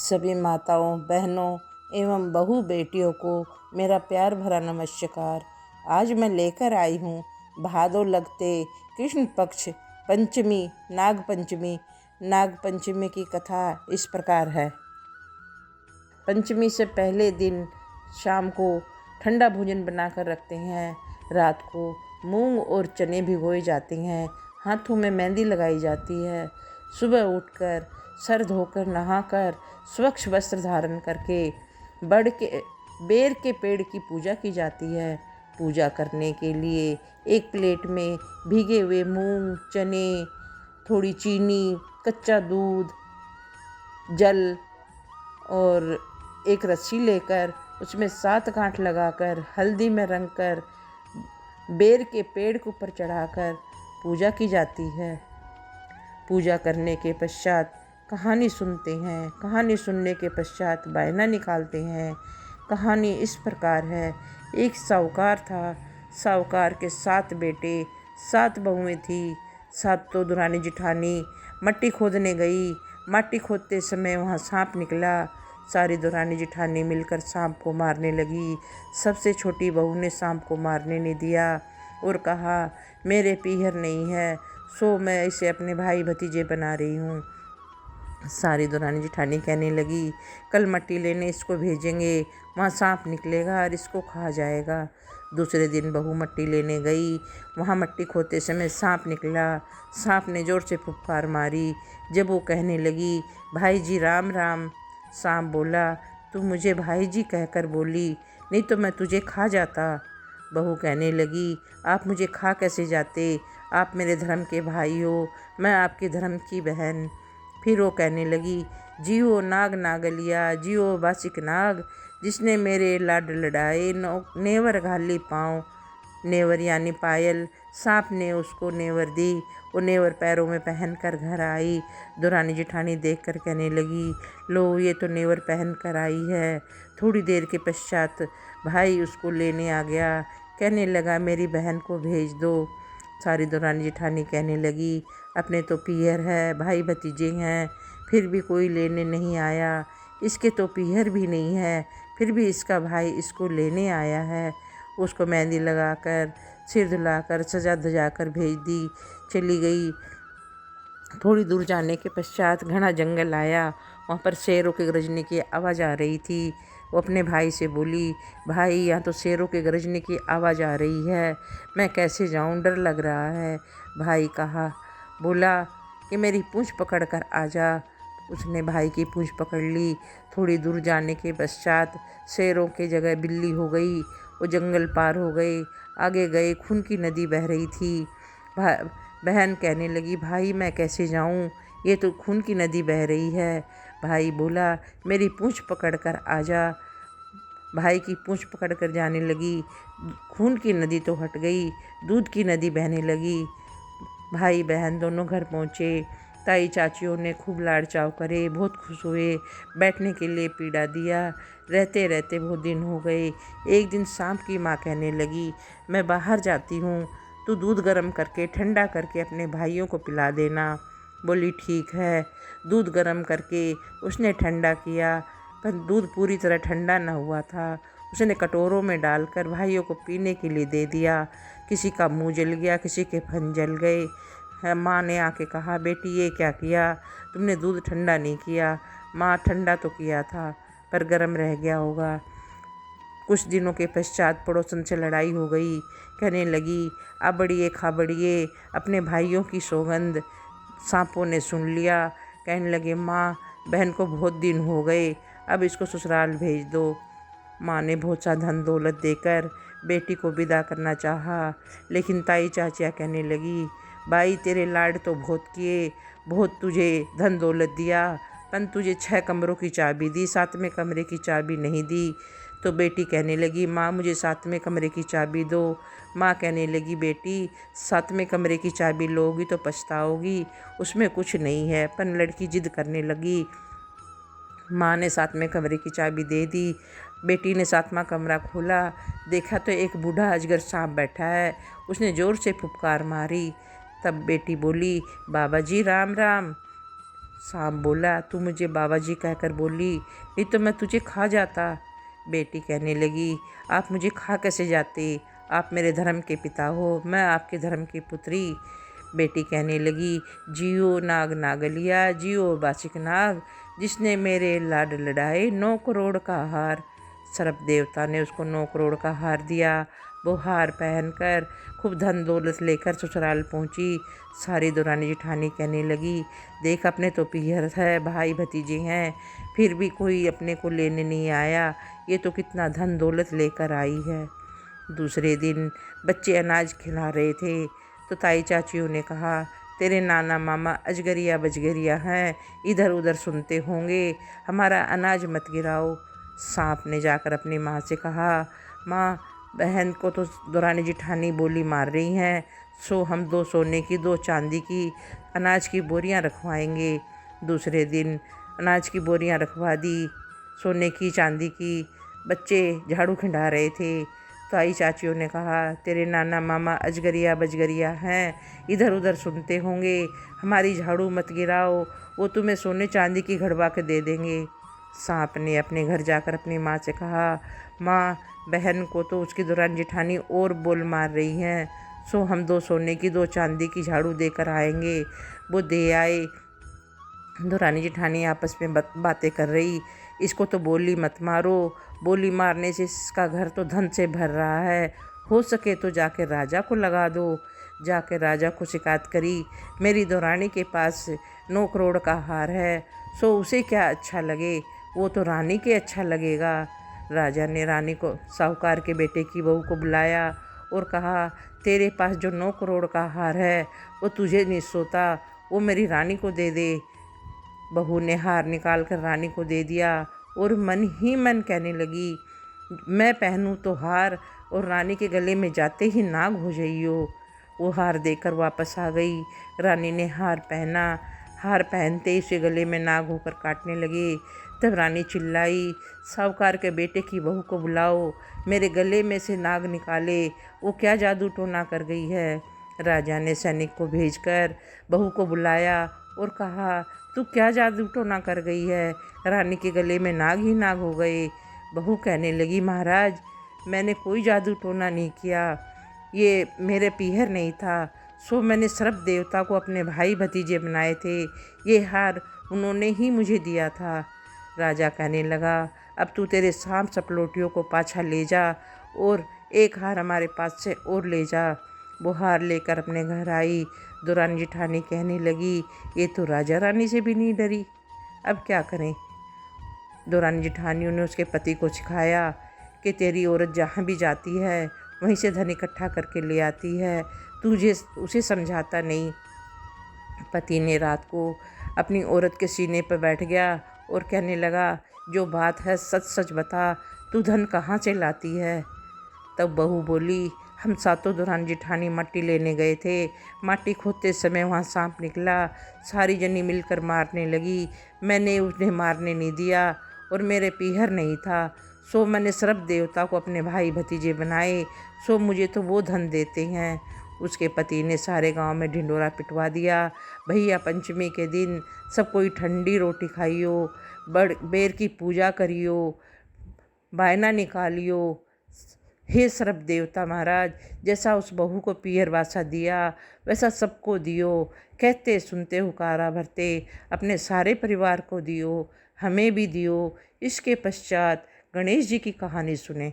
सभी माताओं, बहनों एवं बहू बेटियों को मेरा प्यार भरा नमस्कार। आज मैं लेकर आई हूँ भादो लगते कृष्ण पक्ष पंचमी नाग पंचमी की कथा इस प्रकार है। पंचमी से पहले दिन शाम को ठंडा भोजन बनाकर रखते हैं। रात को मूंग और चने भिगोए जाते हैं। हाथों में मेहंदी लगाई जाती है। सुबह उठकर सर धोकर नहाकर स्वच्छ वस्त्र धारण करके बेर के पेड़ की पूजा की जाती है। पूजा करने के लिए एक प्लेट में भीगे हुए मूंग, चने, थोड़ी चीनी, कच्चा दूध, जल और एक रस्सी लेकर उसमें 7 गांठ लगाकर हल्दी में रंग कर बेर के पेड़ के ऊपर चढ़ाकर पूजा की जाती है। पूजा करने के पश्चात कहानी सुनते हैं। कहानी सुनने के पश्चात बायना निकालते हैं। कहानी इस प्रकार है। एक साहूकार था। साहूकार के 7 बेटे, 7 बहुएं थी। 7 तो दुरानी जिठानी मट्टी खोदने गई। मट्टी खोदते समय वहाँ सांप निकला। सारी दुरानी जिठानी मिलकर सांप को मारने लगी। सबसे छोटी बहू ने सांप को मारने नहीं दिया और कहा, मेरे पीहर नहीं है, सो मैं इसे अपने भाई भतीजे बना रही हूँ। सारी दुरानी जिठानी कहने लगी, कल मट्टी लेने इसको भेजेंगे, वहाँ सांप निकलेगा और इसको खा जाएगा। दूसरे दिन बहू मट्टी लेने गई। वहाँ मट्टी खोदते समय सांप निकला। सांप ने ज़ोर से फुफकार मारी। जब वो कहने लगी, भाई जी राम राम, सांप बोला, तू मुझे भाई जी कहकर बोली, नहीं तो मैं तुझे खा जाता। बहू कहने लगी, आप मुझे खा कैसे जाते, आप मेरे धर्म के भाई हो, मैं आपके धर्म की बहन। फिर वो कहने लगी, जियो नाग नागलिया, जियो बासिक नाग, जिसने मेरे लाड लड़ाए नेवर घाली पाँव। नेवर यानी पायल। सांप ने उसको नेवर दी। वो नेवर पैरों में पहन कर घर आई। दुरानी जिठानी देखकर कहने लगी, लो ये तो नेवर पहन कर आई है। थोड़ी देर के पश्चात भाई उसको लेने आ गया। कहने लगा, मेरी बहन को भेज दो। सारी दुरानी जिठानी कहने लगी, अपने तो पीहर है, भाई भतीजे हैं, फिर भी कोई लेने नहीं आया। इसके तो पीहर भी नहीं है, फिर भी इसका भाई इसको लेने आया है। उसको मेहंदी लगाकर, सिर धुलाकर, सजा धजाकर भेज दी। चली गई। थोड़ी दूर जाने के पश्चात घना जंगल आया। वहाँ पर शेरों के गरजने की आवाज़ आ रही थी। वो अपने भाई से बोली, भाई यहाँ तो शेरों के गरजने की आवाज़ आ रही है, मैं कैसे जाऊँ, डर लग रहा है। भाई बोला कि मेरी पूँछ पकड़ कर आ जा। उसने भाई की पूँछ पकड़ ली। थोड़ी दूर जाने के पश्चात शेरों के जगह बिल्ली हो गई। वो जंगल पार हो गए। आगे गए, खून की नदी बह रही थी। बहन कहने लगी, भाई मैं कैसे जाऊँ, ये तो खून की नदी बह रही है। भाई बोला, मेरी पूँछ पकड़ कर आ जा। भाई की पूँछ पकड़ कर जाने लगी। खून की नदी तो हट गई, दूध की नदी बहने लगी। भाई बहन दोनों घर पहुँचे। ताई चाचियों ने खूब लाड़ चाव करे, बहुत खुश हुए। बैठने के लिए पीड़ा दिया। रहते रहते बहुत दिन हो गए। एक दिन सांप की माँ कहने लगी, मैं बाहर जाती हूँ, तू दूध गर्म करके ठंडा करके अपने भाइयों को पिला देना। बोली, ठीक है। दूध गर्म करके उसने ठंडा किया, पर दूध पूरी तरह ठंडा न हुआ था। उसने कटोरों में डालकर भाइयों को पीने के लिए दे दिया। किसी का मुंह जल गया, किसी के फन जल गए। माँ ने आके कहा, बेटी ये क्या किया, तुमने दूध ठंडा नहीं किया। माँ, ठंडा तो किया था पर गर्म रह गया होगा। कुछ दिनों के पश्चात पड़ोसन से लड़ाई हो गई। कहने लगी, अबड़िए खाबड़िए, अपने भाइयों की सौगंध। सांपों ने सुन लिया। कहने लगे, माँ, बहन को बहुत दिन हो गए, अब इसको ससुराल भेज दो। माँ ने बहुत सा धन दौलत देकर बेटी को विदा करना चाहा, लेकिन ताई चाचियाँ कहने लगी, भाई तेरे लाड तो बहुत किए, बहुत तुझे धन दौलत दिया, पर तुझे 6 कमरों की चाबी दी, 7वें कमरे की चाबी नहीं दी। तो बेटी कहने लगी, माँ मुझे 7वें कमरे की चाबी दो। माँ कहने लगी, बेटी 7वें कमरे की चाबी लोगी तो पछताओगी, उसमें कुछ नहीं है। पर लड़की जिद करने लगी। माँ ने 7वें कमरे की चाबी दे दी। बेटी ने 7वां कमरा खोला। देखा तो एक बूढ़ा अजगर सांप बैठा है। उसने ज़ोर से फुफकार मारी। तब बेटी बोली, बाबा जी राम राम। सांप बोला, तू मुझे बाबा जी कहकर बोली, नहीं तो मैं तुझे खा जाता। बेटी कहने लगी, आप मुझे खा कैसे जाते? आप मेरे धर्म के पिता हो, मैं आपके धर्म की पुत्री। बेटी कहने लगी, जियो नाग नागलिया, जियो बाचिक नाग, जिसने मेरे लाड लड़ाए 9 करोड़ का हार। सर्प देवता ने उसको 9 करोड़ का हार दिया। वो हार पहनकर खूब धन दौलत लेकर ससुराल पहुंची। सारी दौरानी जेठानी कहने लगी, देख अपने तो पीहर है, भाई भतीजे हैं, फिर भी कोई अपने को लेने नहीं आया, ये तो कितना धन दौलत लेकर आई है। दूसरे दिन बच्चे अनाज खिला रहे थे तो ताई चाचियों ने कहा, तेरे नाना मामा अजगरिया बजगरिया हैं, इधर उधर सुनते होंगे, हमारा अनाज मत गिराओ। सांप ने जाकर अपनी माँ से कहा, माँ बहन को तो दौरानी जिठानी बोली मार रही हैं, सो हम 2 सोने की 2 चांदी की अनाज की बोरियां रखवाएंगे। दूसरे दिन अनाज की बोरियां रखवा दी, सोने की चांदी की। बच्चे झाड़ू खिंडा रहे थे। ताई चाचियों ने कहा, तेरे नाना मामा अजगरिया बजगरिया हैं, इधर उधर सुनते होंगे, हमारी झाड़ू मत गिराओ, वो तुम्हें सोने चांदी की घड़वा के दे देंगे। सांप ने अपने घर जाकर अपनी माँ से कहा, माँ बहन को तो उसकी दौरान जेठानी और बोल मार रही हैं, सो हम 2 सोने की 2 चांदी की झाड़ू देकर आएंगे। वो दे आए। दौरानी जेठानी आपस में बातें कर रही, इसको तो बोली मत मारो, बोली मारने से इसका घर तो धन से भर रहा है, हो सके तो जाके राजा को लगा दो। जाके राजा को शिकायत करी, मेरी दौरानी के पास 9 करोड़ का हार है, सो उसे क्या अच्छा लगे, वो तो रानी के अच्छा लगेगा। राजा ने रानी को, साहूकार के बेटे की बहू को बुलाया और कहा, तेरे पास जो 9 करोड़ का हार है वो तुझे नहीं सोता, वो मेरी रानी को दे दे। बहू ने हार निकाल कर रानी को दे दिया और मन ही मन कहने लगी, मैं पहनूं तो हार और रानी के गले में जाते ही नाग हो जाइयो। वो हार देकर वापस आ गई। रानी ने हार पहना। हार पहनते ही उसके गले में नाग होकर काटने लगे। तब रानी चिल्लाई, साहूकार के बेटे की बहू को बुलाओ, मेरे गले में से नाग निकाले, वो क्या जादू टोना कर गई है। राजा ने सैनिक को भेजकर बहू को बुलाया और कहा, तू क्या जादू टोना कर गई है, रानी के गले में नाग ही नाग हो गए। बहू कहने लगी, महाराज मैंने कोई जादू टोना नहीं किया, ये मेरे पीहर नहीं था, सो मैंने सर्प देवता को अपने भाई भतीजे बनाए थे, ये हार उन्होंने ही मुझे दिया था। राजा कहने लगा, अब तू तेरे सांप सपलोटियों को पाछा ले जा और एक हार हमारे पास से और ले जा। वो हार लेकर अपने घर आई। दौरानी जेठानी कहने लगी, ये तो राजा रानी से भी नहीं डरी, अब क्या करें। दौरानी जेठानियों ने उसके पति को सिखाया कि तेरी औरत जहाँ भी जाती है वहीं से धन इकट्ठा करके ले आती है, तुझे उसे समझाता नहीं। पति ने रात को अपनी औरत के सीने पर बैठ गया और कहने लगा, जो बात है सच सच बता, तू धन कहाँ से लाती है। तब बहू बोली, हम सातों दौरान जेठानी मट्टी लेने गए थे, माटी खोदते समय वहाँ सांप निकला, सारी जनी मिलकर मारने लगी, मैंने उन्हें मारने नहीं दिया और मेरे पीहर नहीं था, सो मैंने सर्प देवता को अपने भाई भतीजे बनाए, सो मुझे तो वो धन देते हैं। उसके पति ने सारे गांव में ढिंडोरा पिटवा दिया, भैया पंचमी के दिन सब कोई ठंडी रोटी खाइयो, बेर की पूजा करियो, बायना निकालियो। हे सर्प देवता महाराज, जैसा उस बहू को पीहर वासा दिया वैसा सबको दियो, कहते सुनते हुकारा भरते अपने सारे परिवार को दियो, हमें भी दियो। इसके पश्चात गणेश जी की कहानी सुने।